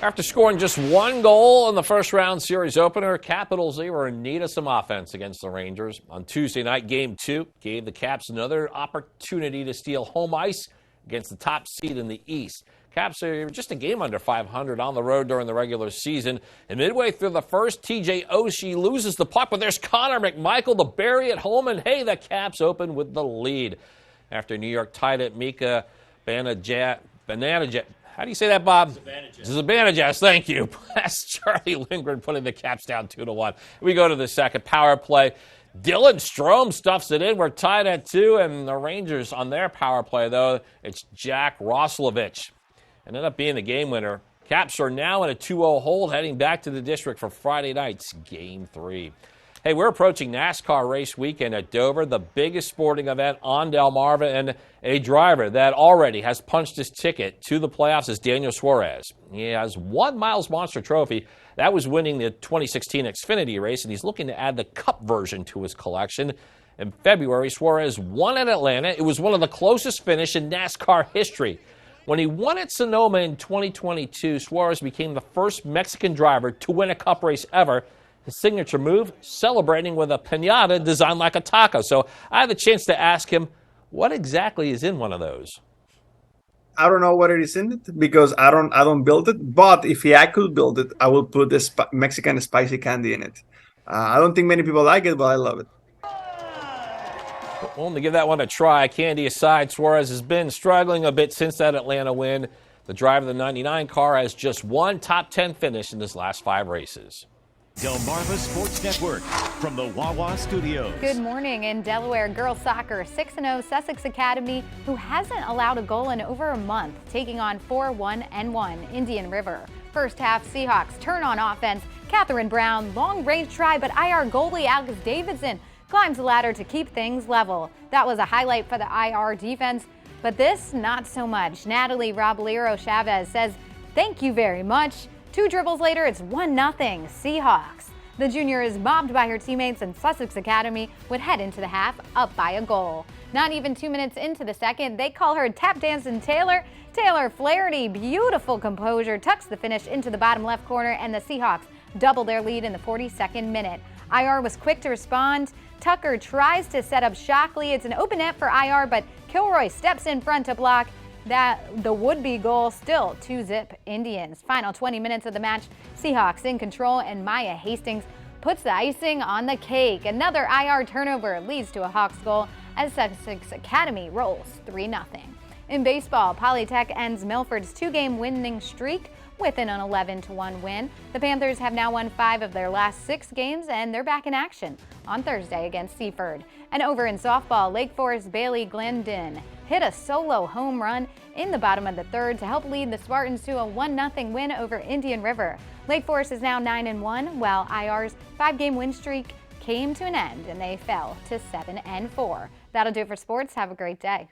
After scoring just 1 goal in the first round series opener, Capitals, they were in need of some offense against the Rangers. On Tuesday night, Game 2 gave the Caps another opportunity to steal home ice against the top seed in the East. Caps are just a game under .500 on the road during the regular season. And midway through the first, TJ Oshie loses the puck, but there's Connor McMichael to bury it home, and hey, the Caps open with the lead. After New York tied it, Mika Bananajat. How do you say that, Bob? Zibanejad, thank you. That's Charlie Lindgren putting the Caps down 2-1. We go to the second power play. Dylan Strome stuffs it in. We're tied at 2, and the Rangers on their power play, though, it's Jack Roslovich. Ended up being the game winner. Caps are now in a 2-0 hold, heading back to the district for Friday night's Game 3. Hey, we're approaching NASCAR race weekend at Dover, the biggest sporting event on Delmarva, and a driver that already has punched his ticket to the playoffs is Daniel Suarez. He has 1 Miles Monster Trophy. That was winning the 2016 Xfinity race, and he's looking to add the Cup version to his collection. In February, Suarez won at Atlanta. It was one of the closest finishes in NASCAR history. When he won at Sonoma in 2022, Suarez became the first Mexican driver to win a Cup race ever. His signature move, celebrating with a piñata designed like a taco. So I had the chance to ask him, what exactly is in one of those? I don't know what it is in it because I don't build it. But if I could build it, I would put this Mexican spicy candy in it. I don't think many people like it, but I love it. Well, to give that one a try, candy aside, Suarez has been struggling a bit since that Atlanta win. The driver of the 99 car has just one top 10 finish in his last 5 races. Delmarva Sports Network from the Wawa Studios. Good morning. In Delaware girls soccer, 6-0 Sussex Academy, who hasn't allowed a goal in over a month, taking on 4-1-1 Indian River. First half, Seahawks turn on offense. Catherine Brown, long range try, but IR goalie Alex Davidson climbs the ladder to keep things level. That was a highlight for the IR defense, but this, not so much. Natalie Robledo Chavez says, "Thank you very much." 2 dribbles later, it's 1-0 Seahawks. The junior is mobbed by her teammates, and Sussex Academy would head into the half up by a goal. Not even 2 minutes into the second, they call her Tap Dancing Taylor. Taylor Flaherty, beautiful composure, tucks the finish into the bottom left corner, and the Seahawks double their lead in the 42nd minute. IR was quick to respond. Tucker tries to set up Shockley. It's an open net for IR, but Kilroy steps in front to block the would-be goal. Still 2-zip Indians. Final 20 minutes of the match, Seahawks in control, and Maya Hastings puts the icing on the cake. Another IR turnover leads to a Hawks goal as Sussex Academy rolls 3-0. In baseball, Polytech ends Milford's 2-game winning streak with an 11-1 win. The Panthers have now won 5 of their last 6 games, and they're back in action on Thursday against Seaford. And over in softball, Lake Forest Bailey Glendon hit a solo home run in the bottom of the third to help lead the Spartans to a 1-0 win over Indian River. Lake Forest is now 9-1, while IR's 5-game win streak came to an end and they fell to 7-4. That'll do it for sports. Have a great day.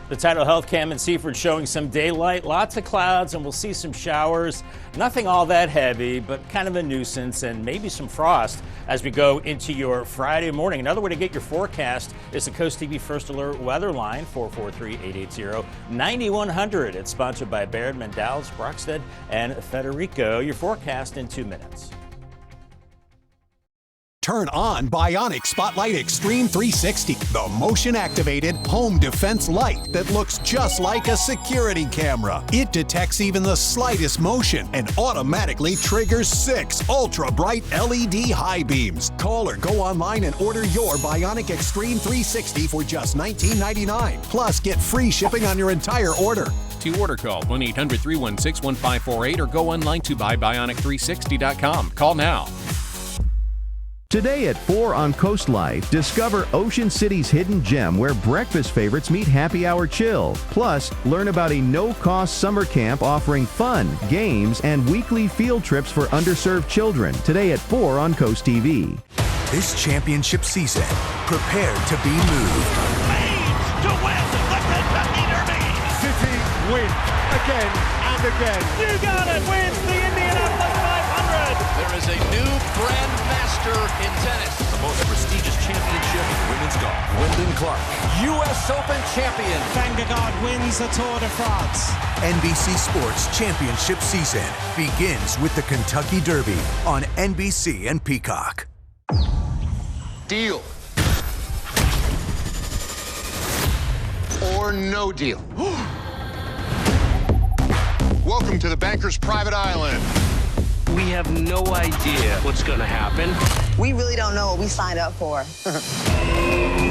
The Tidal Health Cam in Seaford showing some daylight, lots of clouds, and we'll see some showers. Nothing all that heavy, but kind of a nuisance, and maybe some frost as we go into your Friday morning. Another way to get your forecast is the CoastTV First Alert weather line, 443-880-9100. It's sponsored by Baird, Mendals, Brockstead, and Federico. Your forecast in 2 minutes. Turn on Bionic Spotlight Extreme 360, the motion-activated home defense light that looks just like a security camera. It detects even the slightest motion and automatically triggers 6 ultra-bright LED high beams. Call or go online and order your Bionic Extreme 360 for just $19.99. Plus, get free shipping on your entire order. To order, call 1-800-316-1548 or go online to buybionic360.com. Call now. Today at 4 on Coast Life, discover Ocean City's hidden gem where breakfast favorites meet happy hour chill. Plus, learn about a no-cost summer camp offering fun, games, and weekly field trips for underserved children. Today at 4 on Coast TV. This championship season, prepare to be moved. Leeds to win the Kentucky Derby. City win again and again. You got it, wins the Indianapolis 500. There is a new grandmaster in tennis. The most prestigious championship in women's golf. Wyndham Clark, U.S. Open champion. Vanguard wins the Tour de France. NBC Sports championship season begins with the Kentucky Derby on NBC and Peacock. Deal. Or no deal. Welcome to the Banker's Private Island. We have no idea what's going to happen. We really don't know what we signed up for.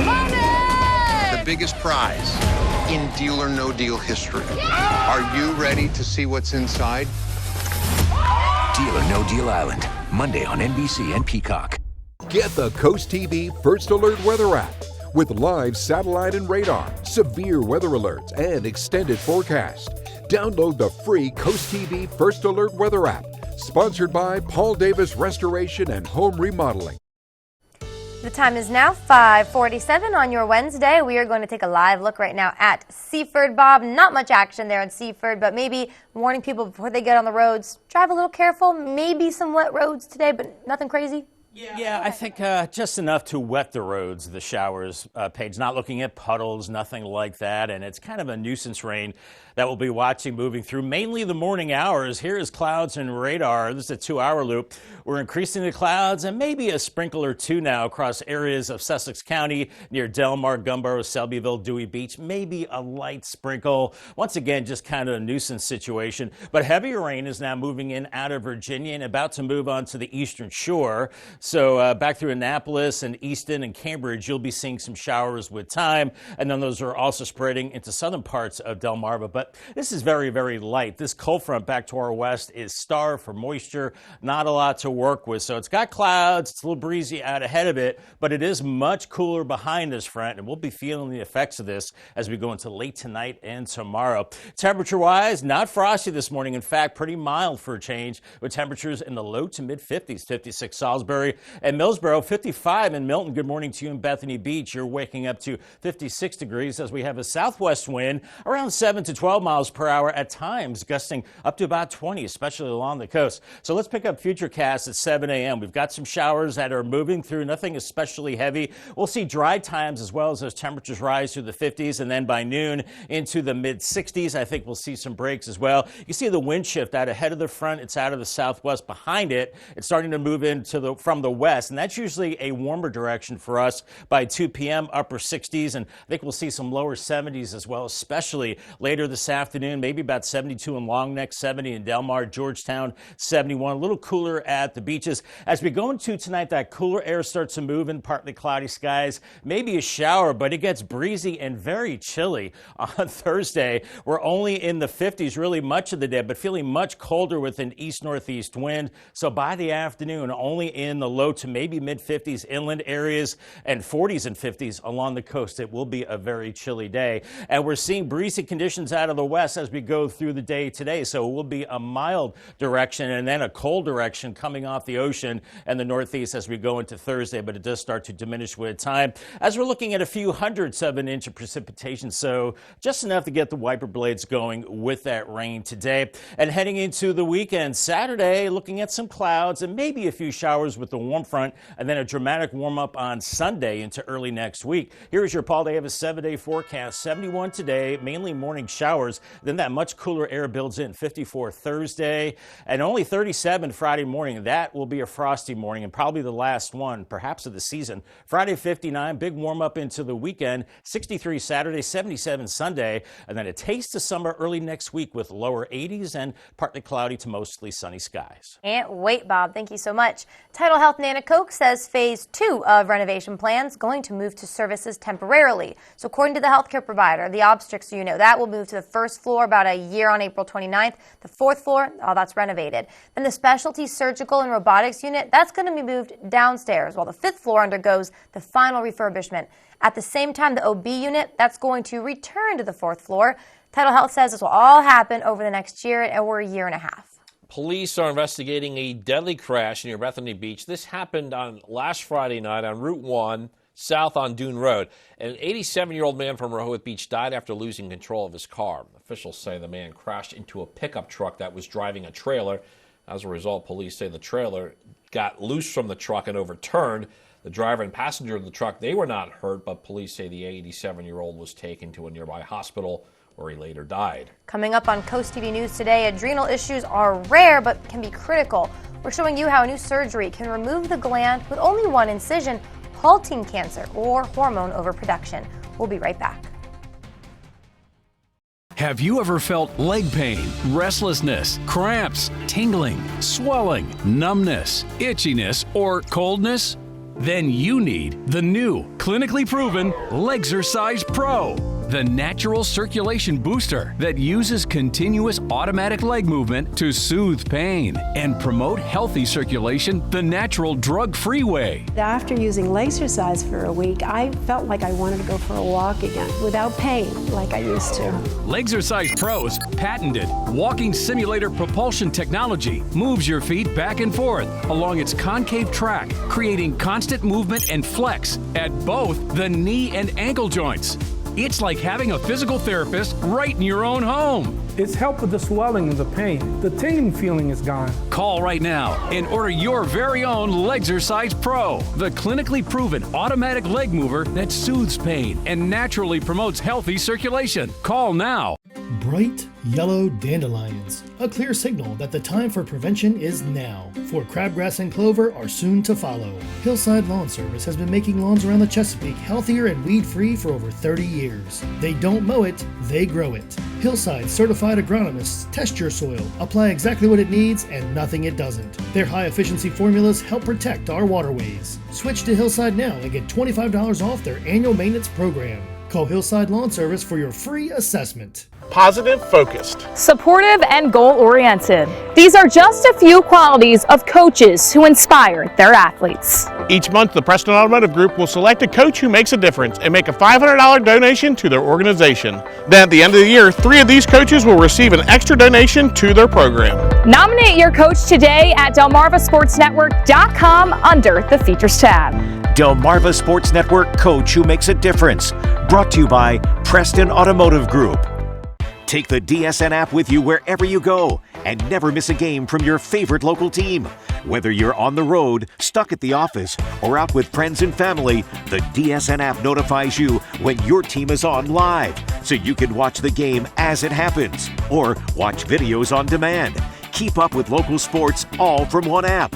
Money! The biggest prize in Deal or No Deal history. Yeah! Are you ready to see what's inside? Deal or No Deal Island, Monday on NBC and Peacock. Get the Coast TV First Alert weather app with live satellite and radar, severe weather alerts, and extended forecast. Download the free Coast TV First Alert weather app, sponsored by Paul Davis Restoration and Home Remodeling. The time is now 5:47 on your Wednesday. We are going to take a live look right now at Seaford. Bob, not much action there at Seaford, but maybe warning people before they get on the roads, drive a little careful. Maybe some wet roads today, but nothing crazy. Yeah, I think just enough to wet the roads, the showers page. Not looking at puddles, nothing like that. And it's kind of a nuisance rain that we'll be watching moving through mainly the morning hours. Here is clouds and radar. This is a 2-hour loop. We're increasing the clouds and maybe a sprinkle or two now across areas of Sussex County near Delmar, Gumboro, Selbyville, Dewey Beach. Maybe a light sprinkle. Once again, just kind of a nuisance situation. But heavier rain is now moving in out of Virginia and about to move on to the eastern shore. So back through Annapolis and Easton and Cambridge, you'll be seeing some showers with time. And then those are also spreading into southern parts of Delmarva. But this is very, very light. This cold front back to our west is starved for moisture. Not a lot to work with. So it's got clouds. It's a little breezy out ahead of it, but it is much cooler behind this front. And we'll be feeling the effects of this as we go into late tonight and tomorrow. Temperature-wise, not frosty this morning. In fact, pretty mild for a change with temperatures in the low to mid-50s. 56 Salisbury and Millsboro, 55 in Milton. Good morning to you in Bethany Beach. You're waking up to 56 degrees as we have a southwest wind around 7 to 12 miles per hour at times, gusting up to about 20, especially along the coast. So let's pick up Futurecast at 7 a.m. We've got some showers that are moving through, nothing especially heavy. We'll see dry times as well as those temperatures rise to the 50s, and then by noon into the mid-60s. I think we'll see some breaks as well. You see the wind shift out ahead of the front. It's out of the southwest. Behind it, it's starting to move into from the west, and that's usually a warmer direction for us by 2 p.m., upper 60s, and I think we'll see some lower 70s as well, especially later this afternoon, maybe about 72 in Long Neck, 70 in Delmar, Georgetown, 71, a little cooler at the beaches. As we go into tonight, that cooler air starts to move in, partly cloudy skies, maybe a shower, but it gets breezy and very chilly on Thursday. We're only in the 50s really much of the day, but feeling much colder with an east-northeast wind. So by the afternoon, only in the low to maybe mid-50s inland areas and 40s and 50s along the coast. It will be a very chilly day. And we're seeing breezy conditions out of the west as we go through the day today. So it will be a mild direction and then a cold direction coming off the ocean and the northeast as we go into Thursday, but it does start to diminish with time as we're looking at a few hundredths of an inch of precipitation. So just enough to get the wiper blades going with that rain today. And heading into the weekend, Saturday, looking at some clouds and maybe a few showers with the warm front, and then a dramatic warm up on Sunday into early next week. Here is your Paul Davis 7-day forecast. 71 today, mainly morning showers. Then that much cooler air builds in. 54 Thursday and only 37 Friday morning. That will be a frosty morning and probably the last one, perhaps of the season. Friday 59, big warm up into the weekend. 63 Saturday, 77 Sunday, and then a taste of summer early next week with lower 80s and partly cloudy to mostly sunny skies. Can't wait, Bob. Thank you so much. Tidal Health Nanticoke says phase 2 of renovation plans going to move to services temporarily. So according to the healthcare provider, the obstetrics unit, that will move to the first floor about a year on April 29th. The fourth floor, all that's renovated. Then the specialty surgical and robotics unit, that's going to be moved downstairs, while the fifth floor undergoes the final refurbishment. At the same time, the OB unit, that's going to return to the fourth floor. Tidal Health says this will all happen over the next year or a year and a half. Police are investigating a deadly crash near Bethany Beach. This happened on last Friday night on Route 1, south on Dune Road. An 87-year-old man from Rehoboth Beach died after losing control of his car. Officials say the man crashed into a pickup truck that was driving a trailer. As a result, police say the trailer got loose from the truck and overturned. The driver and passenger of the truck, they were not hurt, but police say the 87-year-old was taken to a nearby hospital where he later died. Coming up on CoastTV News today, adrenal issues are rare but can be critical. We're showing you how a new surgery can remove the gland with only one incision, halting cancer or hormone overproduction. We'll be right back. Have you ever felt leg pain, restlessness, cramps, tingling, swelling, numbness, itchiness, or coldness? Then you need the new, clinically proven Legzercise Pro, the natural circulation booster that uses continuous automatic leg movement to soothe pain and promote healthy circulation the natural drug-free way. After using Legzercise for a week, I felt like I wanted to go for a walk again without pain like I used to. Legzercise Pro's patented walking simulator propulsion technology moves your feet back and forth along its concave track, creating constant movement and flex at both the knee and ankle joints. It's like having a physical therapist right in your own home. It's helped with the swelling and the pain. The tingling feeling is gone. Call right now and order your very own Legzercise Pro, the clinically proven automatic leg mover that soothes pain and naturally promotes healthy circulation. Call now. Bright yellow dandelions, a clear signal that the time for prevention is now, for crabgrass and clover are soon to follow. Hillside Lawn Service has been making lawns around the Chesapeake healthier and weed-free for over 30 years. They don't mow it, they grow it. Hillside certified agronomists test your soil, apply exactly what it needs and nothing it doesn't. Their high-efficiency formulas help protect our waterways. Switch to Hillside now and get $25 off their annual maintenance program. Call Hillside Lawn Service for your free assessment. Positive, focused, supportive, and goal-oriented. These are just a few qualities of coaches who inspire their athletes. Each month, the Preston Automotive Group will select a coach who makes a difference and make a $500 donation to their organization. Then at the end of the year, 3 of these coaches will receive an extra donation to their program. Nominate your coach today at DelmarvaSportsNetwork.com under the Features tab. Delmarva Sports Network Coach who makes a difference. Brought to you by Preston Automotive Group. Take the DSN app with you wherever you go and never miss a game from your favorite local team. Whether you're on the road, stuck at the office, or out with friends and family, the DSN app notifies you when your team is on live, so you can watch the game as it happens or watch videos on demand. Keep up with local sports all from one app.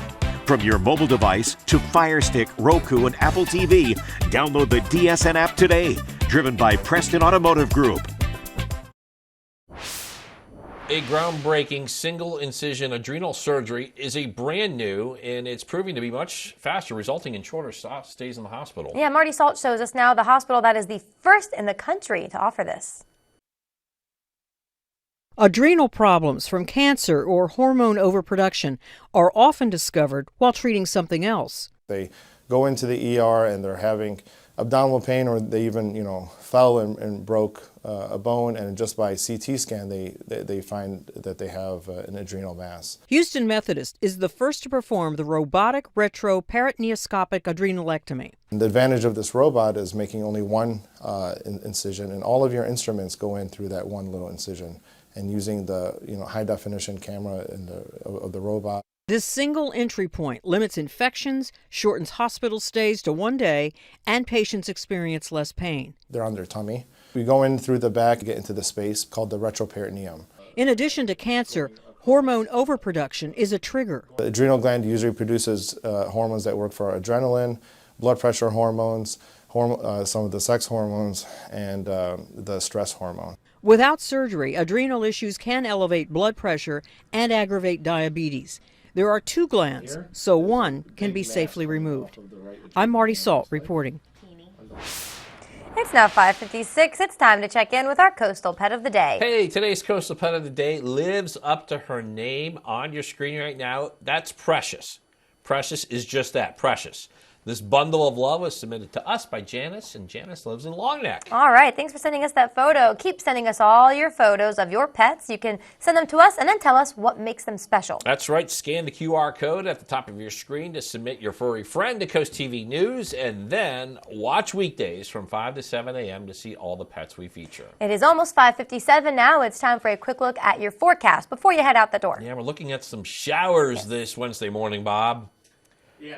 From your mobile device to Fire Stick, Roku, and Apple TV, download the DSN app today. Driven by Preston Automotive Group. A groundbreaking single incision adrenal surgery is a brand new, and it's proving to be much faster, resulting in shorter stays in the hospital. Yeah, Marty Salt shows us now the hospital that is the first in the country to offer this. Adrenal problems from cancer or hormone overproduction are often discovered while treating something else. They go into the ER and they're having abdominal pain, or they even, fell and broke a bone, and just by CT scan they find that they have an adrenal mass. Houston Methodist is the first to perform the robotic retroperitoneoscopic adrenalectomy. And the advantage of this robot is making only one incision, and all of your instruments go in through that one little incision, and using the high definition camera of the robot. This single entry point limits infections, shortens hospital stays to 1 day, and patients experience less pain. They're on their tummy. We go in through the back, get into the space called the retroperitoneum. In addition to cancer, hormone overproduction is a trigger. The adrenal gland usually produces hormones that work for our adrenaline, blood pressure hormones, some of the sex hormones, and the stress hormone. Without surgery, adrenal issues can elevate blood pressure and aggravate diabetes. There are 2 glands, so one can be safely removed. I'm Marty Salt reporting. It's now 5:56. It's time to check in with our coastal pet of the day. Hey, today's coastal pet of the day lives up to her name on your screen right now. That's Precious. Precious is just that, precious. This bundle of love was submitted to us by Janice, and Janice lives in Long Neck. All right, thanks for sending us that photo. Keep sending us all your photos of your pets. You can send them to us and then tell us what makes them special. That's right. Scan the QR code at the top of your screen to submit your furry friend to Coast TV News, and then watch weekdays from 5 to 7 a.m. to see all the pets we feature. It is almost 5:57 now. It's time for a quick look at your forecast before you head out the door. Yeah, we're looking at some showers this Wednesday morning, Bob.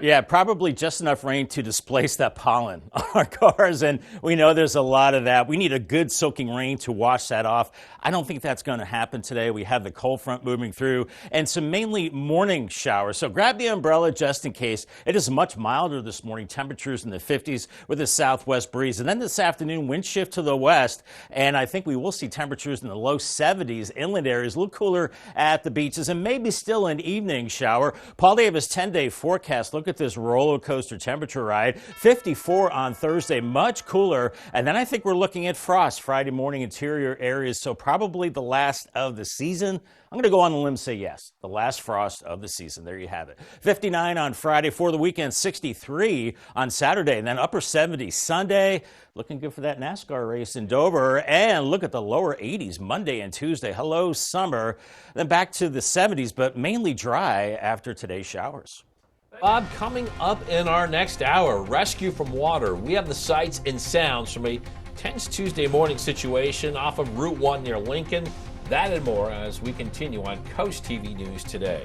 Yeah, probably just enough rain to displace that pollen on our cars, and we know there's a lot of that. We need a good soaking rain to wash that off. I don't think that's going to happen today. We have the cold front moving through and some mainly morning showers, so grab the umbrella just in case. It is much milder this morning, temperatures in the 50s with a southwest breeze, and then this afternoon wind shift to the west, and I think we will see temperatures in the low 70s, inland areas, a little cooler at the beaches, and maybe still an evening shower. Paul Davis 10-day forecast. Look at this roller coaster temperature ride. 54 on Thursday, much cooler. And then I think we're looking at frost Friday morning, interior areas. So probably the last of the season. I'm going to go on a limb and say yes, the last frost of the season. There you have it. 59 on Friday for the weekend, 63 on Saturday, and then upper 70s Sunday. Looking good for that NASCAR race in Dover. And look at the lower 80s Monday and Tuesday. Hello, summer. Then back to the 70s, but mainly dry after today's showers. Bob, coming up in our next hour, rescue from water. We have the sights and sounds from a tense Tuesday morning situation off of Route 1 near Lincoln. That and more as we continue on Coast TV News Today.